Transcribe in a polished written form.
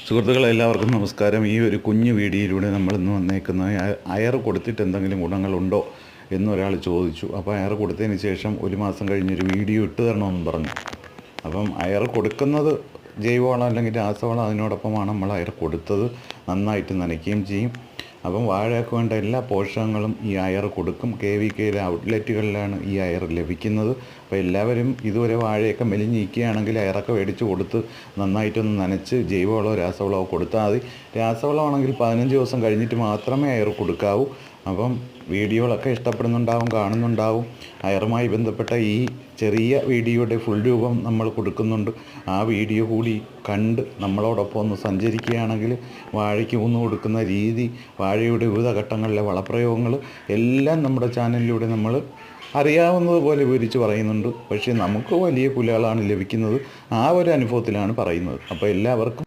സുഹൃത്തുക്കളെ എല്ലാവർക്കും നമസ്കാരം. ഈ ഒരു കുഞ്ഞു വീഡിയോയിലൂടെ നമ്മളിന്ന് വന്നേക്കുന്നത് അയർ കൊടുത്തിട്ട് എന്തെങ്കിലും ഗുണങ്ങളുണ്ടോ എന്നൊരാൾ ചോദിച്ചു. അപ്പോൾ അയർ കൊടുത്തതിന് ശേഷം ഒരു മാസം കഴിഞ്ഞൊരു വീഡിയോ ഇട്ട് തരണമെന്ന് പറഞ്ഞു. അപ്പം അയർ കൊടുക്കുന്നത് ജൈവവളം അല്ലെങ്കിൽ രാസവളം അതിനോടൊപ്പമാണ് നമ്മൾ അയർ കൊടുത്തത്. നന്നായിട്ട് നനയ്ക്കുകയും ചെയ്യും. അപ്പം വാഴയ്ക്ക് വേണ്ട എല്ലാ പോഷകങ്ങളും ഈ അയർ കൊടുക്കും. KVKയിലെ ഔട്ട്ലെറ്റുകളിലാണ് ഈ അയർ ലഭിക്കുന്നത്. അപ്പോൾ എല്ലാവരും ഇതുവരെ വാഴയൊക്കെ മെലിഞ്ഞിരിക്കുകയാണെങ്കിൽ അയറൊക്കെ മേടിച്ച് കൊടുത്ത് നന്നായിട്ടൊന്ന് നനച്ച് ജൈവവളമോ രാസവളമോ കൊടുത്താൽ മതി. രാസവളമാണെങ്കിൽ 15 ദിവസം കഴിഞ്ഞിട്ട് മാത്രമേ അയർ കൊടുക്കാവൂ. അപ്പം വീഡിയോകളൊക്കെ ഇഷ്ടപ്പെടുന്നുണ്ടാവും, കാണുന്നുണ്ടാവും. അയറുമായി ബന്ധപ്പെട്ട ഈ ചെറിയ വീഡിയോയുടെ ഫുൾ രൂപം നമ്മൾ കൊടുക്കുന്നുണ്ട്. ആ വീഡിയോ കൂടി കണ്ട് നമ്മളോടൊപ്പം ഒന്ന് സഞ്ചരിക്കുകയാണെങ്കിൽ വാഴയ്ക്ക് ഊന്ന് കൊടുക്കുന്ന രീതി, വാഴയുടെ വിവിധ ഘട്ടങ്ങളിലെ വളപ്രയോഗങ്ങൾ എല്ലാം നമ്മുടെ ചാനലിലൂടെ നമ്മൾ അറിയാവുന്നതുപോലെ വിവരിച്ച് പറയുന്നുണ്ട്. പക്ഷേ നമുക്ക് വലിയ കുലകളാണ് ലഭിക്കുന്നത്. ആ ഒരു അനുഭവത്തിലാണ് പറയുന്നത്. അപ്പോൾ എല്ലാവർക്കും